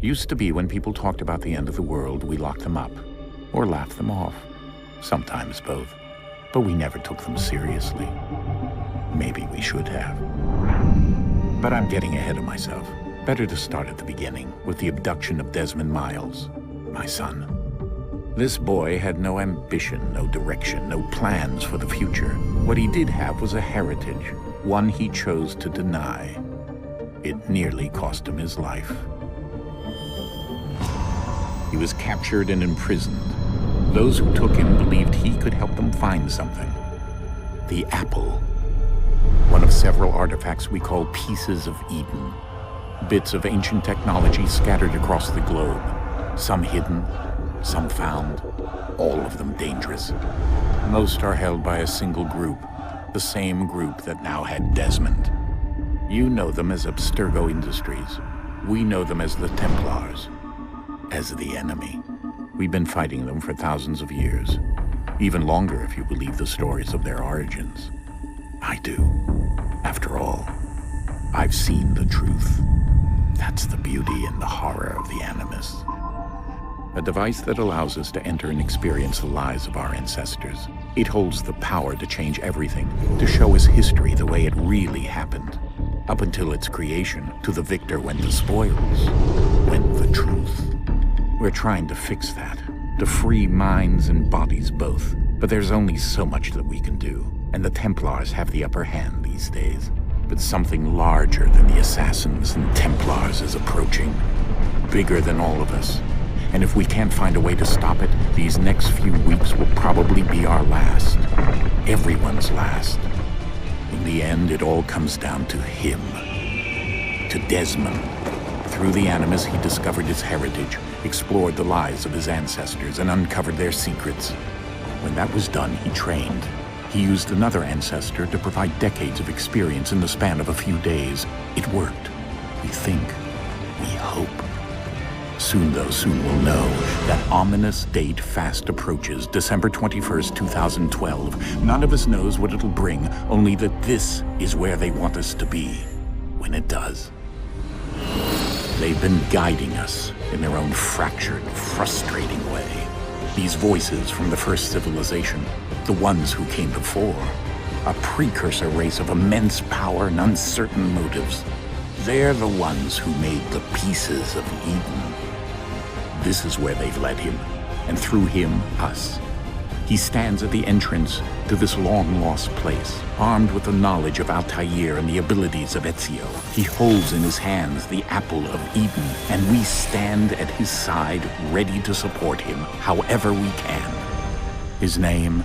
Used to be when people talked about the end of the world, we locked them up, or laughed them off. Sometimes both. But we never took them seriously. Maybe we should have. But I'm getting ahead of myself. Better to start at the beginning, with the abduction of Desmond Miles, my son. This boy had no ambition, no direction, no plans for the future. What he did have was a heritage, one he chose to deny. It nearly cost him his life. He was captured and imprisoned. Those who took him believed he could help them find something. The apple. One of several artifacts we call Pieces of Eden. Bits of ancient technology scattered across the globe. Some hidden, some found, all of them dangerous. Most are held by a single group, the same group that now had Desmond. You know them as Abstergo Industries. We know them as the Templars, as the enemy. We've been fighting them for thousands of years, even longer if you believe the stories of their origins. I do. After all, I've seen the truth. That's the beauty and the horror of the Animus. A device that allows us to enter and experience the lives of our ancestors. It holds the power to change everything, to show us history the way it really happened. Up until its creation, to the victor went the spoils, went the truth. We're trying to fix that, to free minds and bodies both. But there's only so much that we can do, and the Templars have the upper hand these days. But something larger than the Assassins and Templars is approaching, bigger than all of us. And if we can't find a way to stop it, these next few weeks will probably be our last. Everyone's last. In the end, it all comes down to him. To Desmond. Through the Animus, he discovered his heritage, explored the lives of his ancestors, and uncovered their secrets. When that was done, he trained. He used another ancestor to provide decades of experience in the span of a few days. It worked. We think. We hope. Soon, though, soon we'll know. That ominous date fast approaches, December 21st, 2012. None of us knows what it'll bring, only that this is where they want us to be, when it does. They've been guiding us in their own fractured, frustrating way. These voices from the first civilization, the ones who came before, a precursor race of immense power and uncertain motives. They're the ones who made the Pieces of Eden. This is where they've led him, and through him, us. He stands at the entrance to this long-lost place, armed with the knowledge of Altair and the abilities of Ezio. He holds in his hands the Apple of Eden, and we stand at his side, ready to support him however we can. His name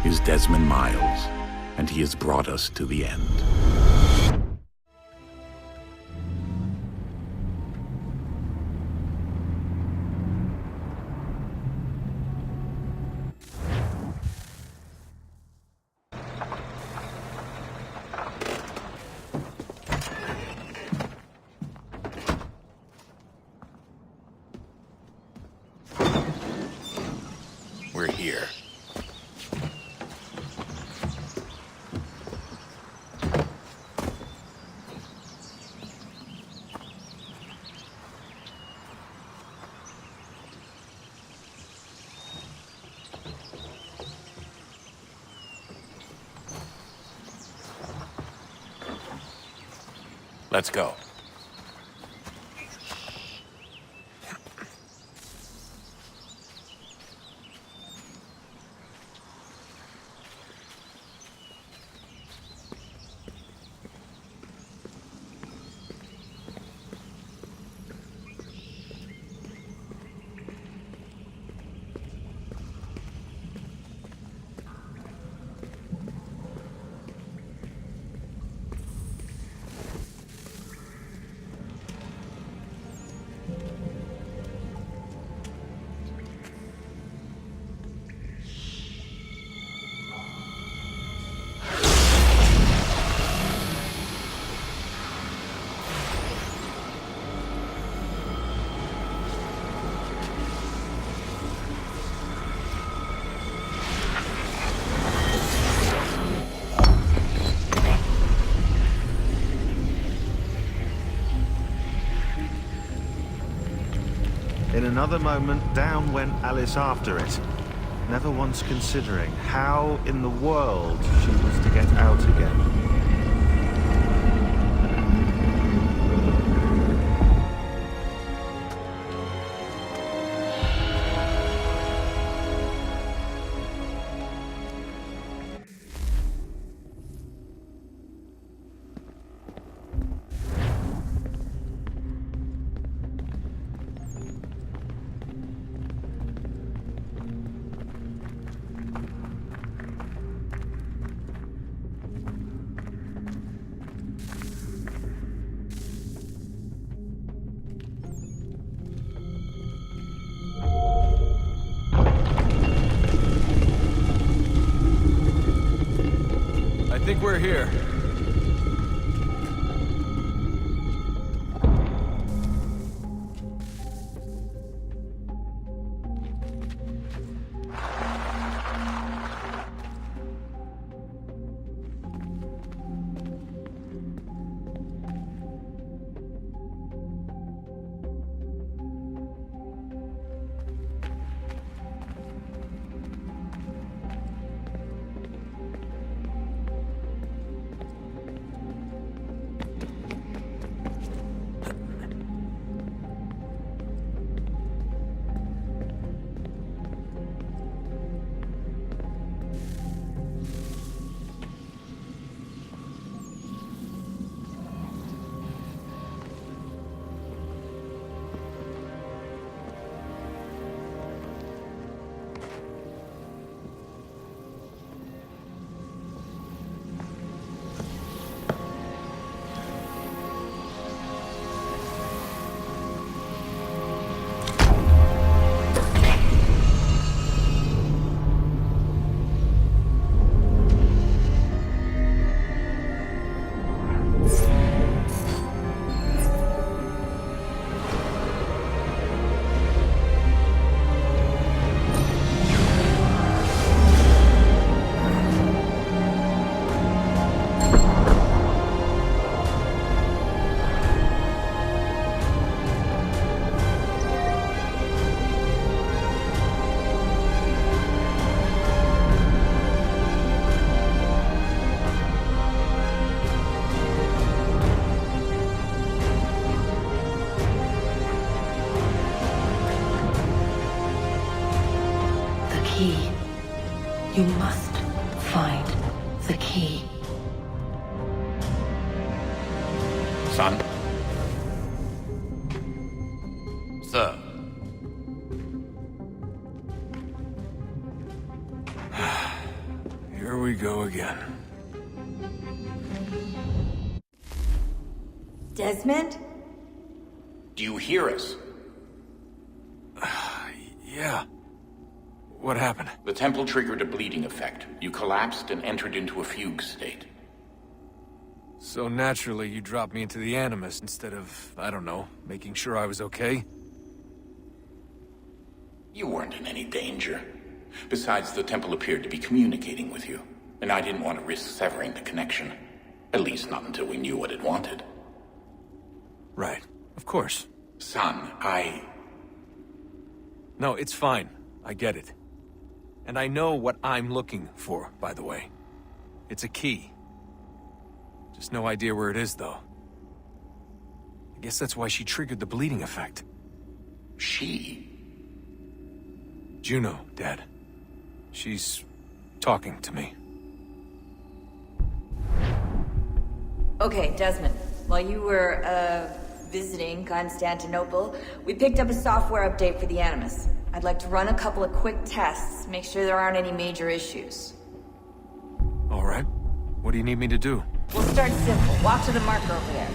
is Desmond Miles, and he has brought us to the end. We're here. Let's go. In another moment, down went Alice after it, never once considering how in the world she was to get out again. I think we're here. Key. You must find the key. Son? Sir. Here we go again. Desmond? Do you hear us? Yeah. What happened? The temple triggered a bleeding effect. You collapsed and entered into a fugue state. So naturally, you dropped me into the Animus instead of, I don't know, making sure I was okay? You weren't in any danger. Besides, the temple appeared to be communicating with you, and I didn't want to risk severing the connection. At least not until we knew what it wanted. Right. Of course. Son, No, it's fine. I get it. And I know what I'm looking for, by the way. It's a key. Just no idea where it is, though. I guess that's why she triggered the bleeding effect. She? Juno, Dad. She's talking to me. Okay, Desmond. While you were, visiting Constantinople, we picked up a software update for the Animus. I'd like to run a couple of quick tests, make sure there aren't any major issues. All right. What do you need me to do? We'll start simple. Walk to the marker over there.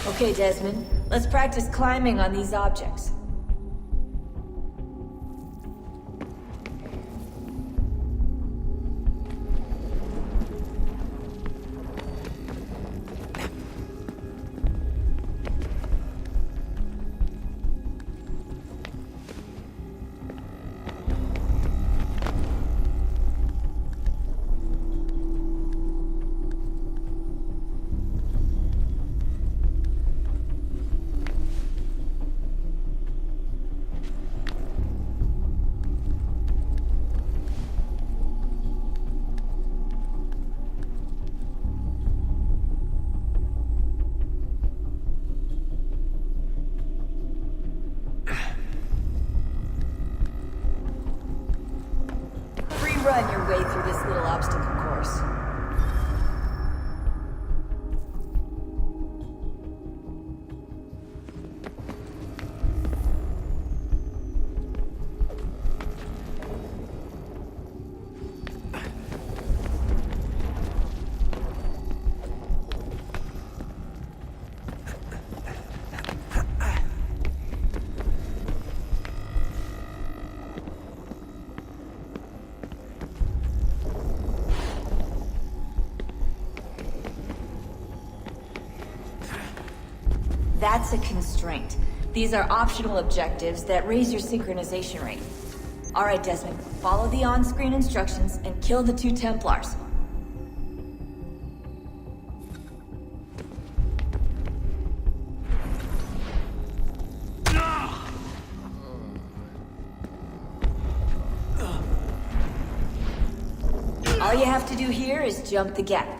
Okay, Desmond. Let's practice climbing on these objects. run your way through this little obstacle course. That's a constraint. These are optional objectives that raise your synchronization rate. Alright, Desmond, follow the on-screen instructions and kill the 2 Templars. All you have to do here is jump the gap.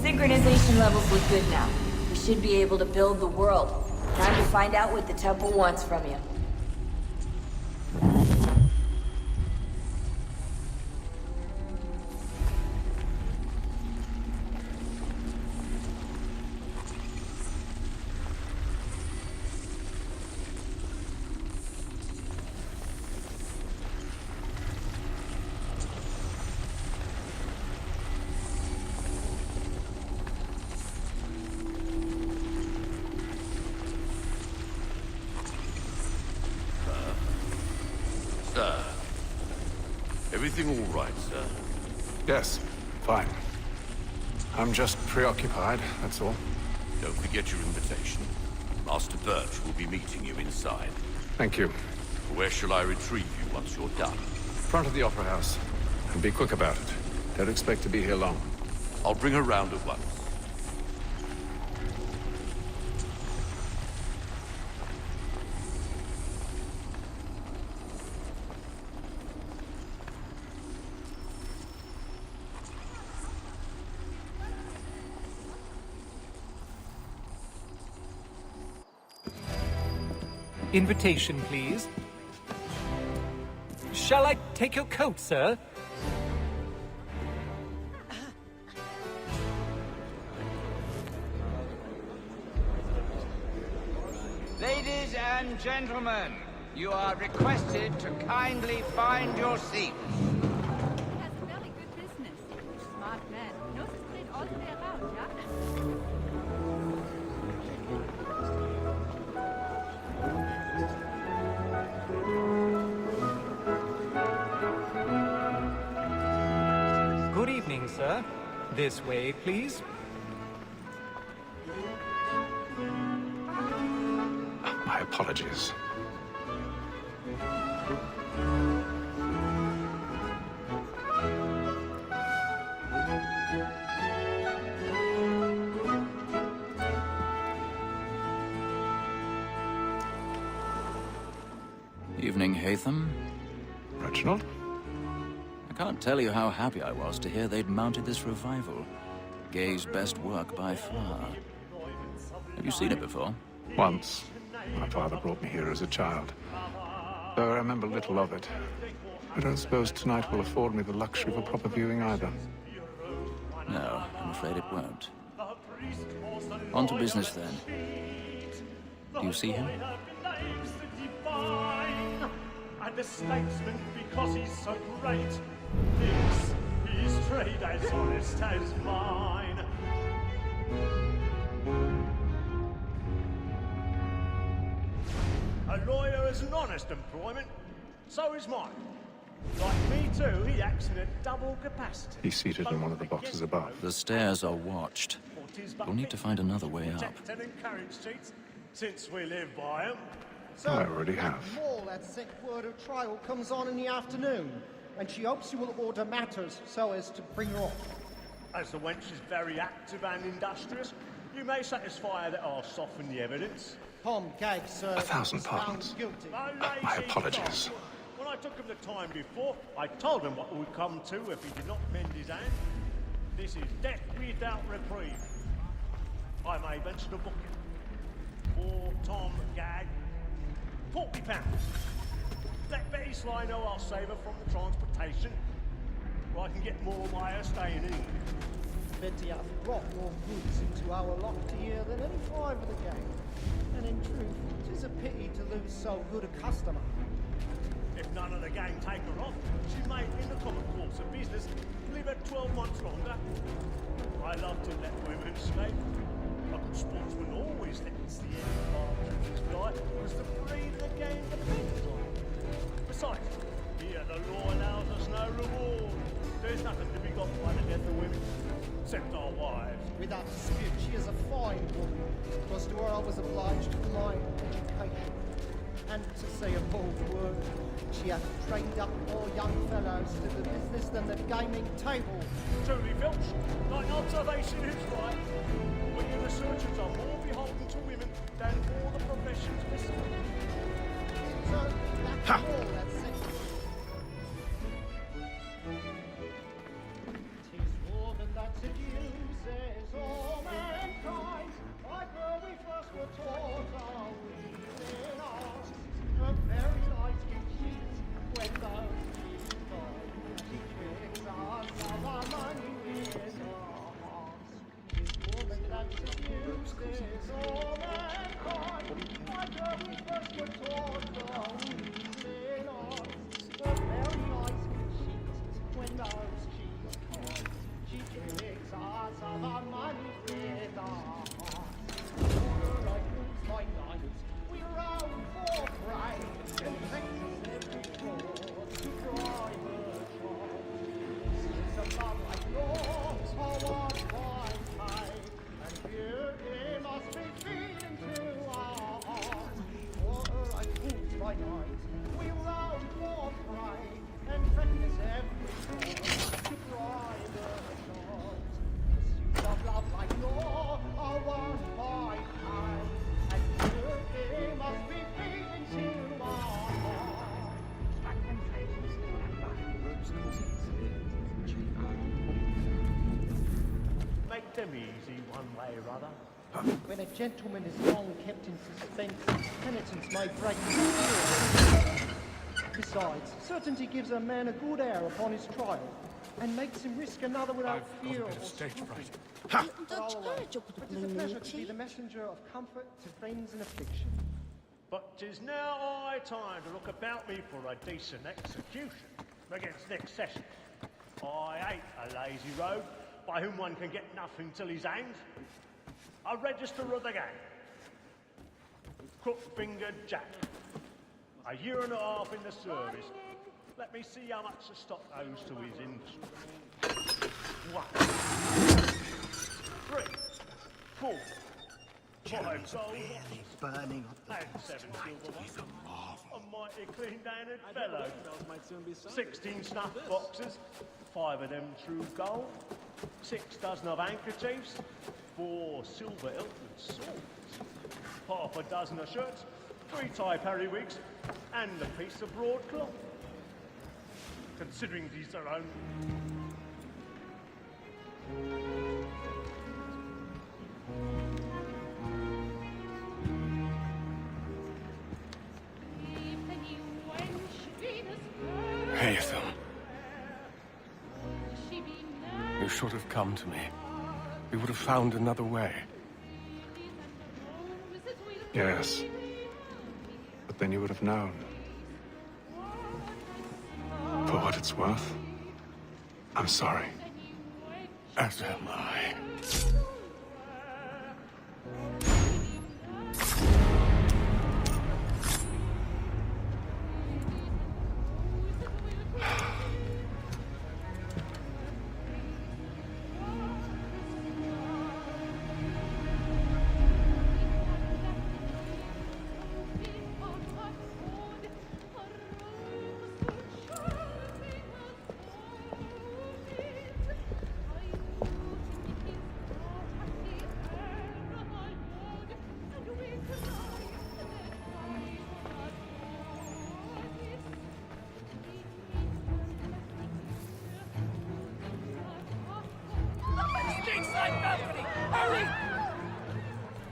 Synchronization levels look good now. We should be able to build the world. Time to find out what the temple wants from you. Sir. Everything all right, sir? Yes, fine. I'm just preoccupied, that's all. Don't forget your invitation. Master Birch will be meeting you inside. Thank you. Where shall I retrieve you once you're done? Front of the Opera House. And be quick about it. Don't expect to be here long. I'll bring her round at once. Invitation, please. Shall I take your coat, sir? Ladies and gentlemen, you are requested to kindly find your seats. He has very good business. Smart man. Knows his trade all the way around, yeah? Good evening, sir. This way, please. My apologies. Evening, Haytham. Reginald? I can't tell you how happy I was to hear they'd mounted this revival. Gay's best work by far. Have you seen it before? Once. My father brought me here as a child. Though I remember little of it. I don't suppose tonight will afford me the luxury of a proper viewing either. No, I'm afraid it won't. On to business then. Do you see him? And the statesman because he's so great. This is trade as honest as mine. A lawyer is an honest employment, so is mine. Like me too, he acts in a double capacity. He's seated in one of the boxes above. The stairs are watched. We'll need to find another way up. And encourage cheats, since we live by them. So, I already have. More that sent word of trial comes on in the afternoon, and she hopes you will order matters so as to bring her off. As the wench is very active and industrious, you may satisfy her that I'll soften the evidence. Tom Gag, sir. 1,000 pardons. Guilty. My apologies. When I took him the time before, I told him what would come to if he did not mend his hand. This is death without reprieve. I may venture to book it. For Tom Gag, £40. Let Betty Sly know I'll save her from the transportation, or I can get more by her staying in. Betty hath brought more goods into our loft here than any five of the gang. And in truth, 'tis a pity to lose so good a customer. If none of the gang take her off, she may, in the common course of business, live her 12 months longer. I love to let women escape. A good sportsman always lets the end of our duties fly, because the breed of the game depends on it. Besides, here the law allows us no reward. There's nothing to be got by the death of women, except our wives. Without dispute, she is a fine woman, because to her I was obliged for my education. And to say a bold word, she hath trained up more young fellows to the business than the gaming table. Truly, Filch, thine observation is right. We in the surgeons are more beholden to women than all the professions besides. So, that's all that's said. Tis woman that seduces all mankind, like her we first were taught our within us. Her very eyes can cheat when those cheats die. She tricks us of our money with her hearts. Tis woman that seduces all mankind, like her we first were taught our within us. Her very eyes can cheat when those cheats die. She tricks us of our money with her hearts. Whenever I lose my nights, we roam for prey, and Texas every floor to dry her shore. Since above like yours, I want my pay, and beauty must be feeding to our hearts. Whenever I lose my nights, we roam for prey, and Texas every floor to dry her shore. Pursuit of love like yours, I want my pay, and beauty must be feeding to our hearts. Make them easy one way or other. When a gentleman is long kept in suspense, penitence may break his spirit. Besides, certainty gives a man a good air upon his trial, and makes him risk another without fear or stage fright. But it is a pleasure to be the messenger of comfort to friends in affliction. But 'tis now high time to look about me for a decent execution against next session. I hate a lazy rogue by whom one can get nothing till he's hanged. A register of the gang. Crook-fingered Jack. A year and a half in the service. Let me see how much the stock owes to his industry. 1, 3, 4, 5 gold, burning and 7 silver ones. A mighty clean-handed fellow. 16 snuff boxes, 5 of them true gold, 6 dozen of handkerchiefs, 4 silver hilted swords, half a dozen of shirts, 3 tie periwigs, and a piece of broadcloth. Considering these are only You should have come to me. We would have found another way. Yes. But then you would have known. For what it's worth, I'm sorry. As am I.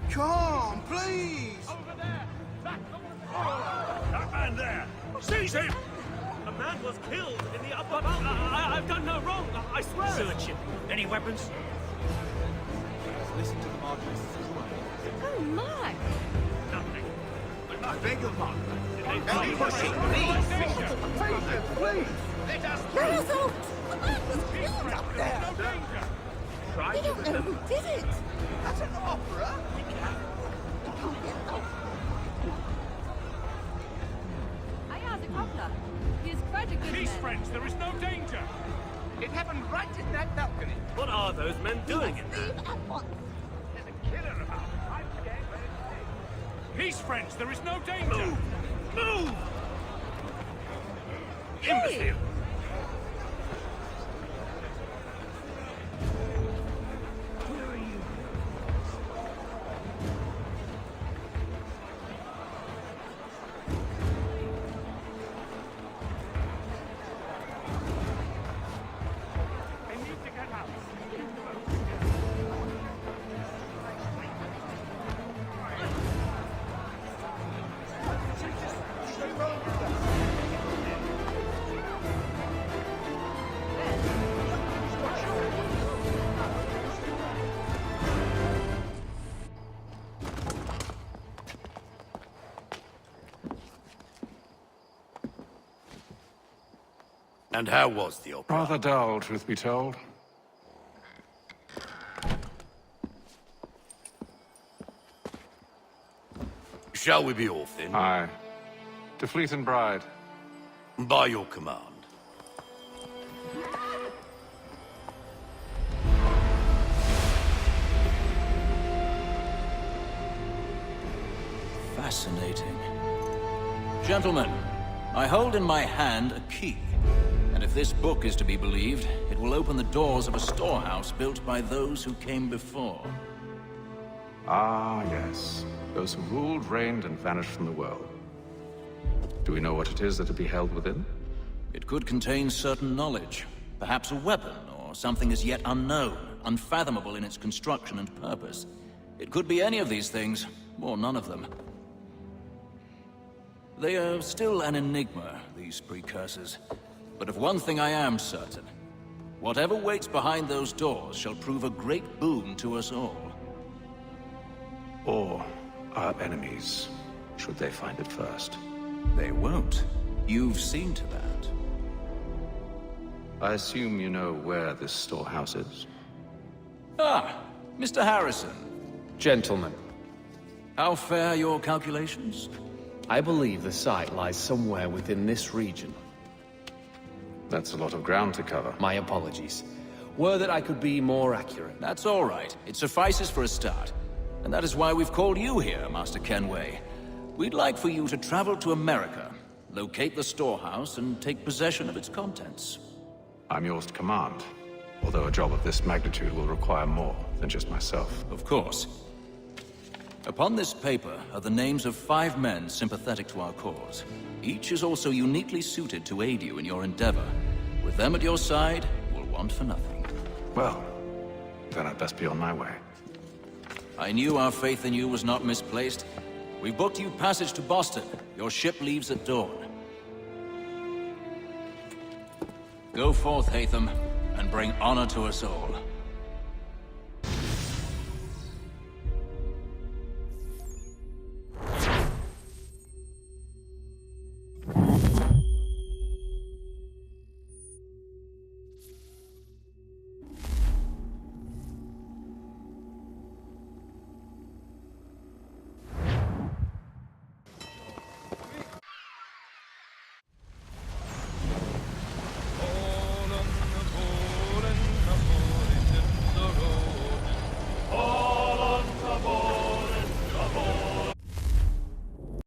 Come, please! Over there! That man there! Seize him! A man was killed in the upper balcony. I've done no wrong, I swear. Search him. Any weapons? Listen to the Marquists as well. Oh my! Nothing. I beg your pardon. Any pushing, please! Let us through! Let us out! The man was killed up there! No danger! We don't know who did it! At an opera? I are the cobbler. He is quite a good Peace, man. friends, there is no danger! It happened right in that balcony. What are those men doing in there? Leave at once. There's a killer about. I'm scared where it Peace, friends, there is no danger! Move! Move! Hey! Imbecile! And how was the opera? Rather dull, truth be told. Shall we be off then? Aye. To Fleet and Bride. By your command. Fascinating. Gentlemen, I hold in my hand a key. And if this book is to be believed, it will open the doors of a storehouse built by those who came before. Ah, yes. Those who ruled, reigned, and vanished from the world. Do we know what it is that will be held within? It could contain certain knowledge. Perhaps a weapon, or something as yet unknown, unfathomable in its construction and purpose. It could be any of these things, or none of them. They are still an enigma, these precursors. But of one thing I am certain. Whatever waits behind those doors shall prove a great boon to us all. Or our enemies, should they find it first. They won't. You've seen to that. I assume you know where this storehouse is? Ah, Mr. Harrison. Gentlemen, How fare your calculations? I believe the site lies somewhere within this region. That's a lot of ground to cover. My apologies. Were that I could be more accurate. That's all right. It suffices for a start. And that is why we've called you here, Master Kenway. We'd like for you to travel to America, locate the storehouse, and take possession of its contents. I'm yours to command. Although a job of this magnitude will require more than just myself. Of course. Upon this paper are the names of 5 men sympathetic to our cause. Each is also uniquely suited to aid you in your endeavor. With them at your side, you'll want for nothing. Well, then I'd best be on my way. I knew our faith in you was not misplaced. We booked you passage to Boston. Your ship leaves at dawn. Go forth, Hatham, and bring honor to us all.